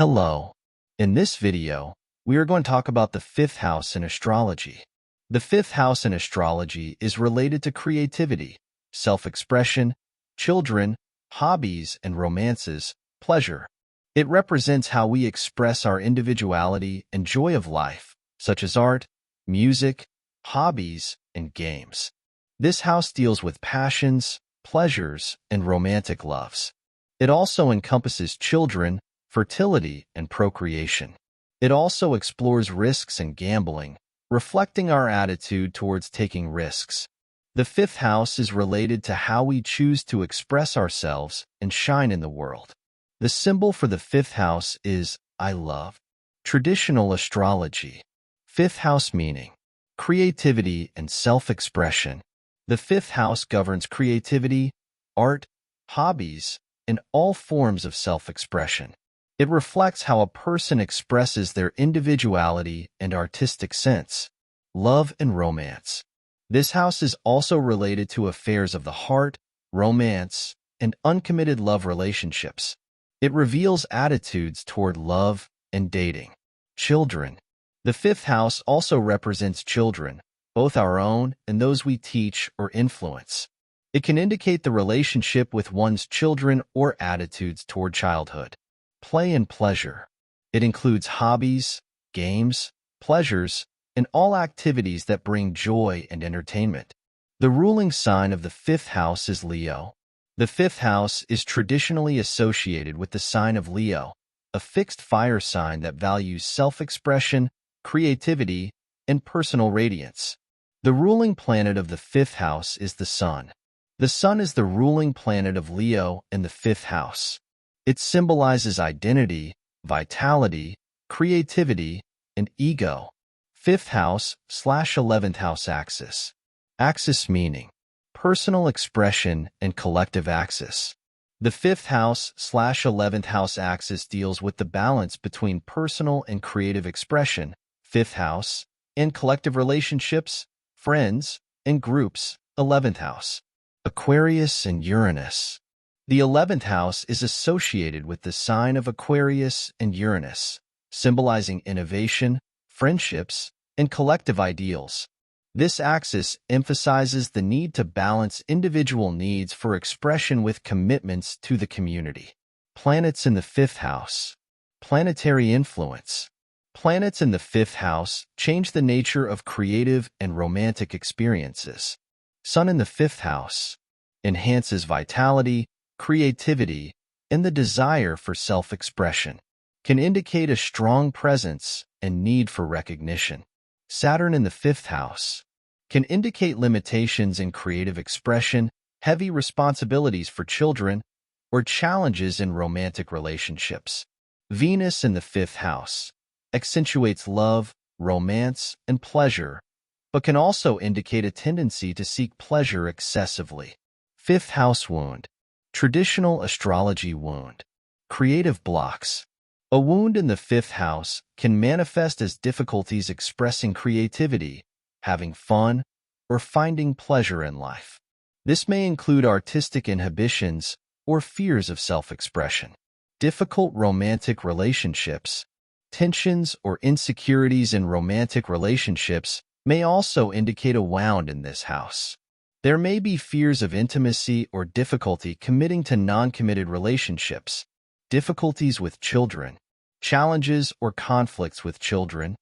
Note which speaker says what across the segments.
Speaker 1: Hello. In this video, we are going to talk about the fifth house in astrology. The fifth house in astrology is related to creativity, self-expression, children, hobbies and romances, pleasure. It represents how we express our individuality and joy of life, such as art, music, hobbies, and games. This house deals with passions, pleasures, and romantic loves. It also encompasses children, fertility, and procreation. It also explores risks and gambling, reflecting our attitude towards taking risks. The fifth house is related to how we choose to express ourselves and shine in the world. The symbol for the fifth house is I love. Traditional astrology. Fifth house meaning: creativity and self-expression. The fifth house governs creativity, art, hobbies, and all forms of self-expression. It reflects how a person expresses their individuality and artistic sense. Love and romance. This house is also related to affairs of the heart, romance, and uncommitted love relationships. It reveals attitudes toward love and dating. Children. The fifth house also represents children, both our own and those we teach or influence. It can indicate the relationship with one's children or attitudes toward childhood. Play and pleasure. It includes hobbies, games, pleasures, and all activities that bring joy and entertainment. The ruling sign of the fifth house is Leo. The fifth house is traditionally associated with the sign of Leo, a fixed fire sign that values self-expression, creativity, and personal radiance. The ruling planet of the fifth house is the Sun. The Sun is the ruling planet of Leo in the fifth house. It symbolizes identity, vitality, creativity, and ego. Fifth house/11th house axis. Axis meaning: personal expression and collective axis. The fifth house/11th house axis deals with the balance between personal and creative expression, fifth house, and collective relationships, friends, and groups, 11th house. Aquarius and Uranus. The 11th house is associated with the sign of Aquarius and Uranus, symbolizing innovation, friendships, and collective ideals. This axis emphasizes the need to balance individual needs for expression with commitments to the community. Planets in the fifth house. Planetary influence. Planets in the fifth house change the nature of creative and romantic experiences. Sun in the fifth house enhances vitality, creativity, and the desire for self-expression. Can indicate a strong presence and need for recognition. Saturn in the fifth house can indicate limitations in creative expression, heavy responsibilities for children, or challenges in romantic relationships. Venus in the fifth house accentuates love, romance, and pleasure, but can also indicate a tendency to seek pleasure excessively. Fifth house wound. Traditional astrology wound. Creative blocks. A wound in the fifth house can manifest as difficulties expressing creativity, having fun, or finding pleasure in life. This may include artistic inhibitions or fears of self-expression. Difficult romantic relationships. Tensions or insecurities in romantic relationships may also indicate a wound in this house. There may be fears of intimacy or difficulty committing to non-committed relationships. Difficulties with children. Challenges or conflicts with children,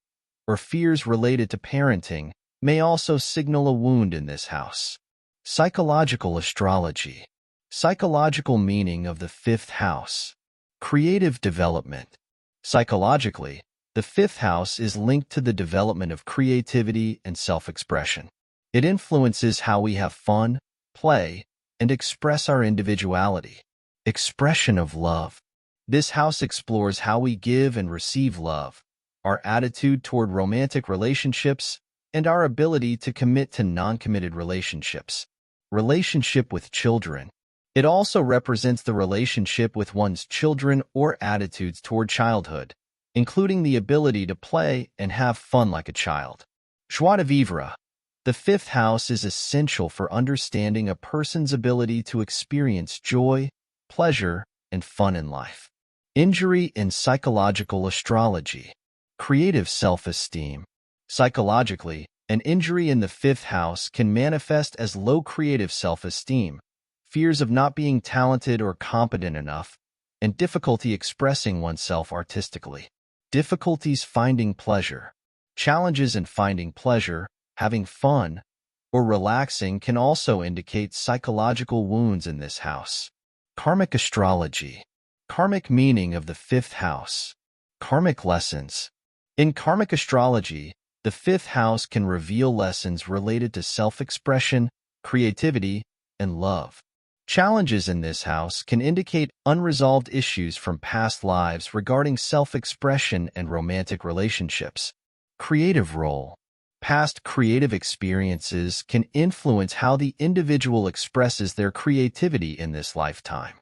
Speaker 1: or fears related to parenting, may also signal a wound in this house. Psychological astrology. Psychological meaning of the fifth house. Creative development. Psychologically, the fifth house is linked to the development of creativity and self-expression. It influences how we have fun, play, and express our individuality. Expression of love. This house explores how we give and receive love, our attitude toward romantic relationships, and our ability to commit to non-committed relationships. Relationship with children. It also represents the relationship with one's children or attitudes toward childhood, including the ability to play and have fun like a child. Joie de vivre. The fifth house is essential for understanding a person's ability to experience joy, pleasure, and fun in life. Injury in psychological astrology. Creative self-esteem. Psychologically, an injury in the fifth house can manifest as low creative self-esteem, fears of not being talented or competent enough, and difficulty expressing oneself artistically. Difficulties finding pleasure. Challenges in finding pleasure, having fun, or relaxing can also indicate psychological wounds in this house. Karmic astrology. Karmic meaning of the fifth house. Karmic lessons. In karmic astrology, the fifth house can reveal lessons related to self-expression, creativity, and love. Challenges in this house can indicate unresolved issues from past lives regarding self-expression and romantic relationships. Creative role. Past creative experiences can influence how the individual expresses their creativity in this lifetime.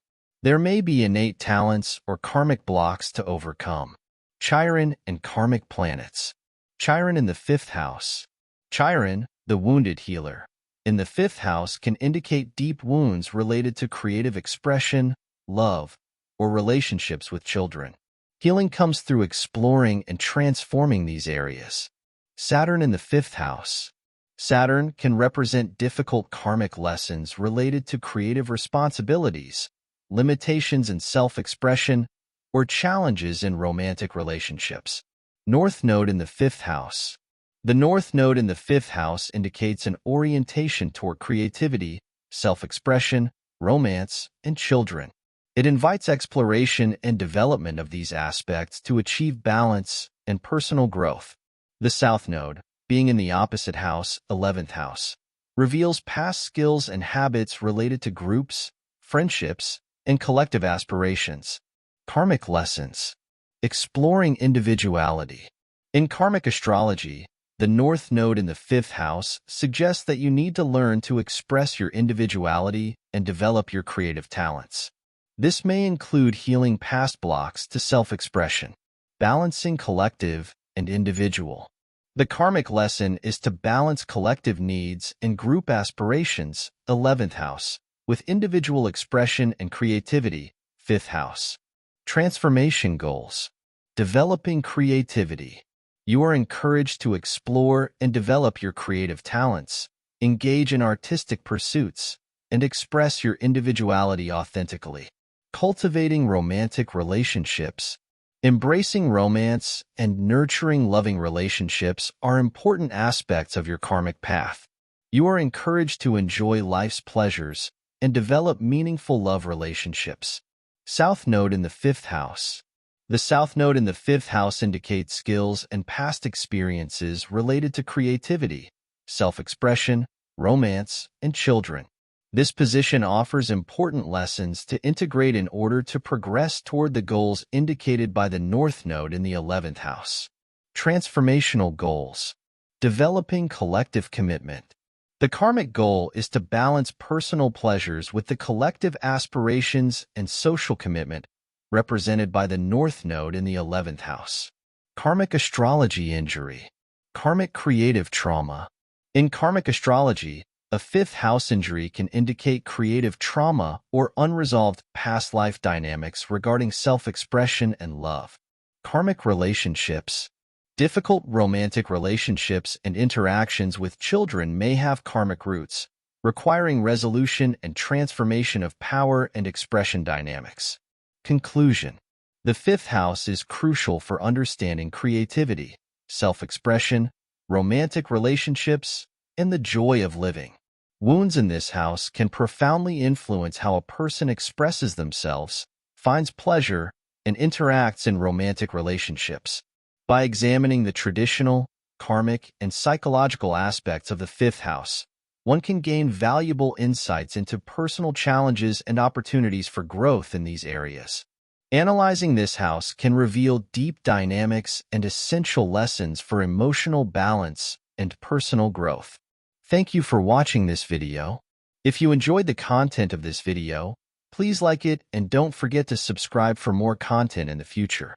Speaker 1: There may be innate talents or karmic blocks to overcome. Chiron and karmic planets. Chiron in the fifth house. Chiron, the wounded healer, in the fifth house can indicate deep wounds related to creative expression, love, or relationships with children. Healing comes through exploring and transforming these areas. Saturn in the fifth house. Saturn can represent difficult karmic lessons related to creative responsibilities, limitations in self-expression, or challenges in romantic relationships. North Node in the fifth house. The North Node in the fifth house indicates an orientation toward creativity, self-expression, romance, and children. It invites exploration and development of these aspects to achieve balance and personal growth. The South Node, being in the opposite house, 11th house, reveals past skills and habits related to groups, friendships, and collective aspirations. Karmic lessons. Exploring individuality. In karmic astrology, the North Node in the fifth house suggests that you need to learn to express your individuality and develop your creative talents. This may include healing past blocks to self-expression, balancing collective and individual. The karmic lesson is to balance collective needs and group aspirations, 11th house, with individual expression and creativity, 5th house. Transformation goals. Developing creativity. You are encouraged to explore and develop your creative talents, engage in artistic pursuits, and express your individuality authentically. Cultivating romantic relationships. Embracing romance and nurturing loving relationships are important aspects of your karmic path. You are encouraged to enjoy life's pleasures and develop meaningful love relationships. South Node in the fifth house. The South Node in the fifth house indicates skills and past experiences related to creativity, self-expression, romance, and children. This position offers important lessons to integrate in order to progress toward the goals indicated by the North Node in the 11th house. Transformational goals. Developing collective commitment. The karmic goal is to balance personal pleasures with the collective aspirations and social commitment represented by the North Node in the 11th house. Karmic astrology injury. Karmic creative trauma. In karmic astrology, a fifth house injury can indicate creative trauma or unresolved past life dynamics regarding self-expression and love. Karmic relationships. Difficult romantic relationships and interactions with children may have karmic roots, requiring resolution and transformation of power and expression dynamics. Conclusion. The fifth house is crucial for understanding creativity, self-expression, romantic relationships, and the joy of living. Wounds in this house can profoundly influence how a person expresses themselves, finds pleasure, and interacts in romantic relationships. By examining the traditional, karmic, and psychological aspects of the fifth house, one can gain valuable insights into personal challenges and opportunities for growth in these areas. Analyzing this house can reveal deep dynamics and essential lessons for emotional balance and personal growth. Thank you for watching this video. If you enjoyed the content of this video, please like it and don't forget to subscribe for more content in the future.